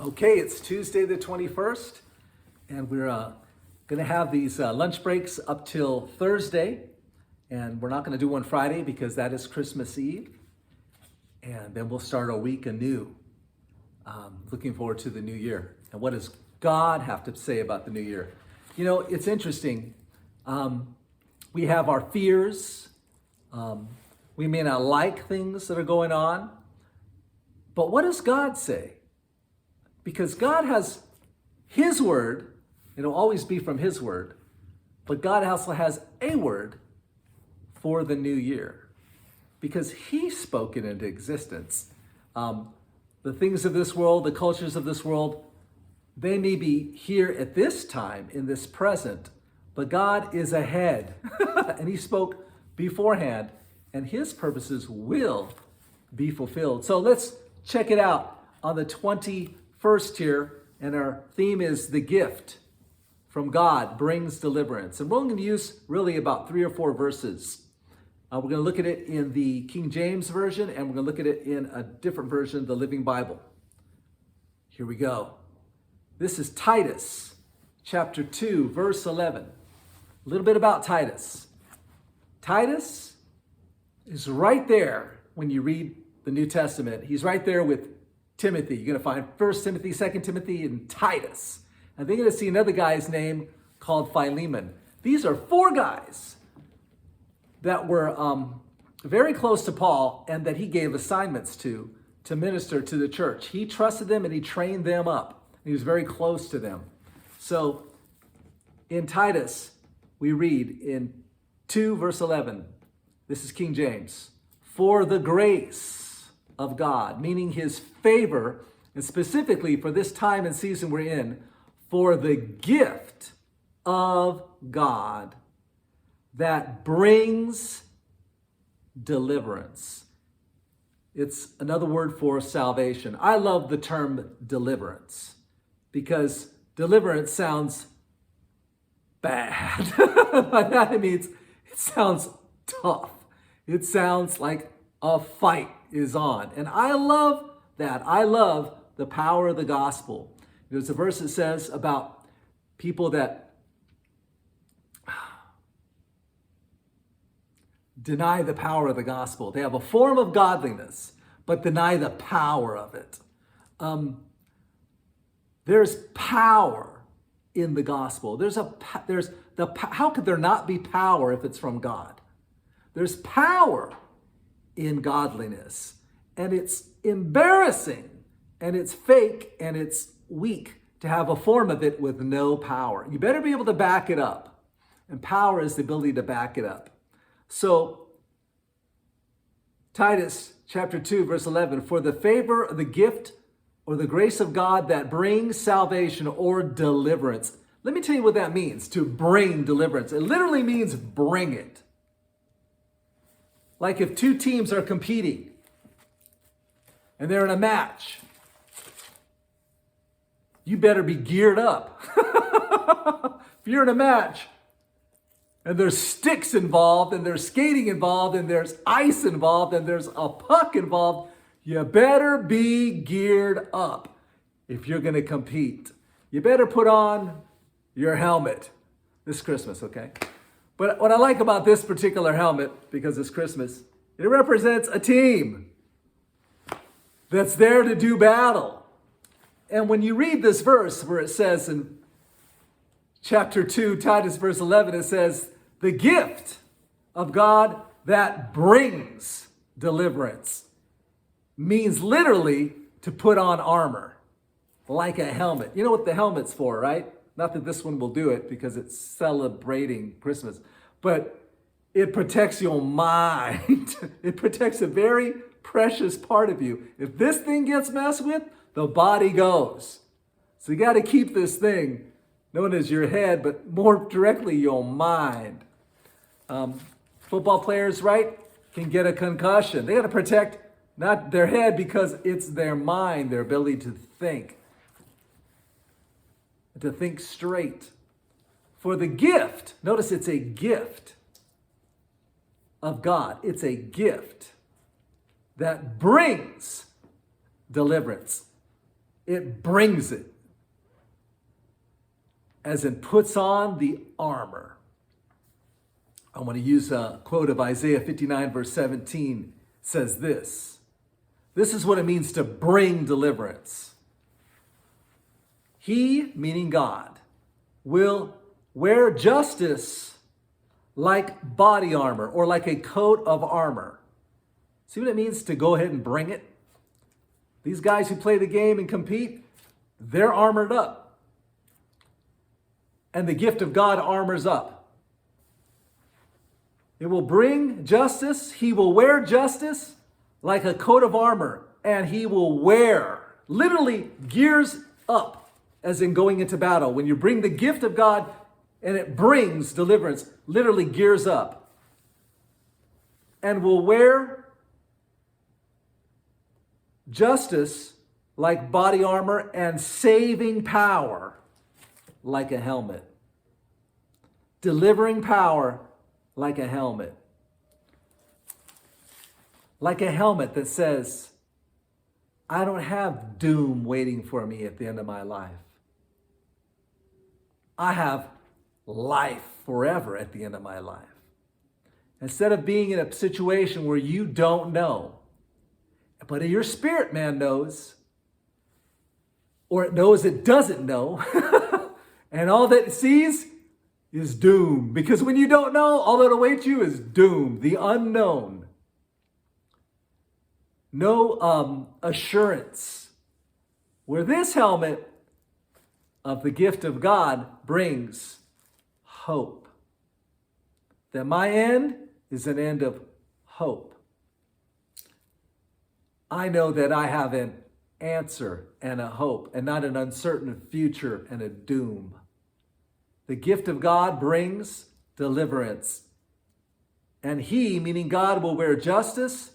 Okay, it's Tuesday the 21st, and we're going to have these lunch breaks up till Thursday, and we're not going to do one Friday because that is Christmas Eve, and then we'll start our week anew. Looking forward to the new year. And what does God have to say about the new year? You know, it's interesting. We have our fears. We may not like things that are going on, but what does God say? Because God has His word, it'll always be from His word, but God also has a word for the new year because He spoke it into existence. The things of this world, the cultures of this world, they may be here at this time, in this present, but God is ahead and He spoke beforehand and His purposes will be fulfilled. So let's check it out on the 21st here, and our theme is the gift from God brings deliverance. And we're only going to use really about 3 or 4 verses. We're going to look at it in the King James Version, and we're going to look at it in a different version, the Living Bible. Here we go. This is Titus chapter 2, verse 11. A little bit about Titus. Titus is right there when you read the New Testament. He's right there with Timothy. You're going to find 1 Timothy, 2 Timothy, and Titus. And then you're going to see another guy's name called Philemon. These are 4 guys that were very close to Paul and that he gave assignments to minister to the church. He trusted them and he trained them up. He was very close to them. So in Titus, we read in 2 verse 11, this is King James, for the grace of God, meaning His favor, and specifically for this time and season we're in, for the gift of God that brings deliverance. It's another word for salvation. I love the term deliverance because deliverance sounds bad. By that it means it sounds tough. It sounds like a fight is on. And I love that. I love the power of the gospel. There's a verse that says about people that deny the power of the gospel. They have a form of godliness, but deny the power of it. There's power in the gospel. How could there not be power if it's from God? There's power in godliness, and it's embarrassing, and it's fake, and it's weak to have a form of it with no power. You better be able to back it up, and power is the ability to back it up. So, Titus chapter 2, verse 11, for the favor of the gift or the grace of God that brings salvation or deliverance. Let me tell you what that means, to bring deliverance. It literally means bring it. Like if 2 teams are competing and they're in a match, you better be geared up. If you're in a match and there's sticks involved and there's skating involved and there's ice involved and there's a puck involved, you better be geared up if you're going to compete. You better put on your helmet this Christmas, okay? But what I like about this particular helmet, because it's Christmas, it represents a team that's there to do battle. And when you read this verse where it says in chapter 2, Titus verse 11, it says, the gift of God that brings deliverance, means literally to put on armor, like a helmet. You know what the helmet's for, right? Not that this one will do it because it's celebrating Christmas, but it protects your mind. It protects a very precious part of you. If this thing gets messed with, the body goes. So you got to keep this thing known as your head, but more directly your mind. Football players, right, can get a concussion. They got to protect not their head because it's their mind, their ability to think straight. For the gift, notice it's a gift of God. It's a gift that brings deliverance. It brings it. As in puts on the armor. I want to use a quote of Isaiah 59 verse 17. It says this. This is what it means to bring deliverance. He, meaning God, will wear justice like body armor or like a coat of armor. See what it means to go ahead and bring it? These guys who play the game and compete, they're armored up. And the gift of God armors up. It will bring justice. He will wear justice like a coat of armor. And he will wear, literally gears up, as in going into battle. When you bring the gift of God and it brings deliverance, literally gears up. And will wear justice like body armor and saving power like a helmet. Delivering power like a helmet. Like a helmet that says, I don't have doom waiting for me at the end of my life. I have life forever at the end of my life. Instead of being in a situation where you don't know, but your spirit man knows, or it knows it doesn't know, and all that it sees is doom. Because when you don't know, all that awaits you is doom, the unknown. No assurance. Where this helmet of the gift of God brings hope. That my end is an end of hope. I know that I have an answer and a hope and not an uncertain future and a doom. The gift of God brings deliverance. And he, meaning God, will wear justice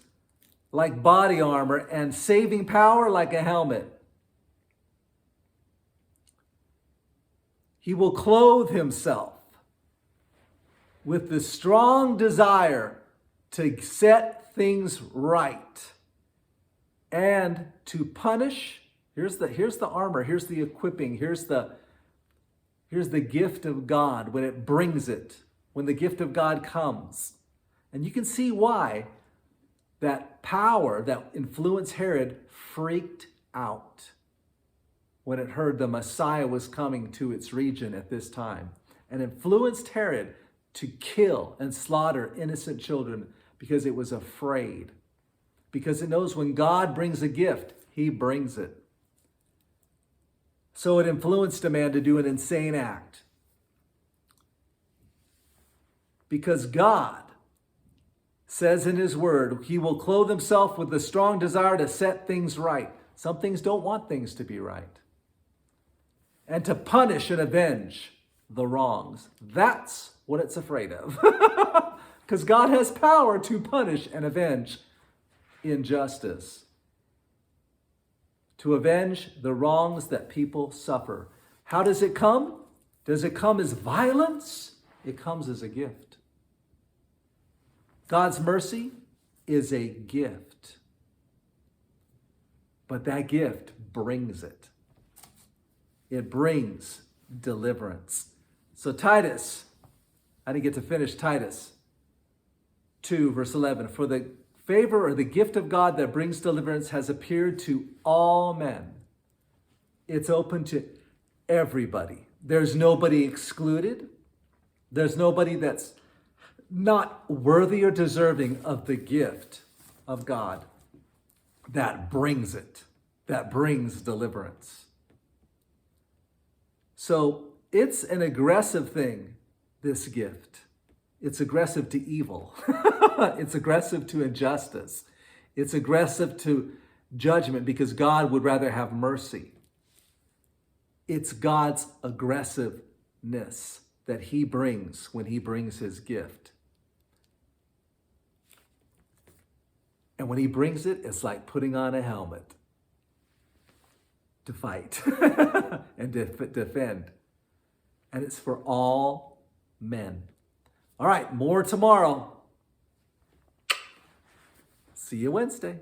like body armor and saving power like a helmet. He will clothe himself with the strong desire to set things right and to punish. Here's the armor, here's the equipping, here's the gift of God when it brings it, when the gift of God comes. And you can see why that power that influenced Herod freaked out when it heard the Messiah was coming to its region at this time, and influenced Herod to kill and slaughter innocent children because it was afraid. Because it knows when God brings a gift, he brings it. So it influenced a man to do an insane act. Because God says in his word, he will clothe himself with the strong desire to set things right. Some things don't want things to be right. And to punish and avenge the wrongs. That's what it's afraid of. Because God has power to punish and avenge injustice. To avenge the wrongs that people suffer. How does it come? Does it come as violence? It comes as a gift. God's mercy is a gift. But that gift brings it. It brings deliverance. So Titus, I didn't get to finish Titus 2, verse 11. For the favor or the gift of God that brings deliverance has appeared to all men. It's open to everybody. There's nobody excluded. There's nobody that's not worthy or deserving of the gift of God that brings it, that brings deliverance. So it's an aggressive thing, this gift. It's aggressive to evil. It's aggressive to injustice. It's aggressive to judgment because God would rather have mercy. It's God's aggressiveness that he brings when he brings his gift. And when he brings it, it's like putting on a helmet to fight and defend. And it's for all men. All right, more tomorrow. See you Wednesday.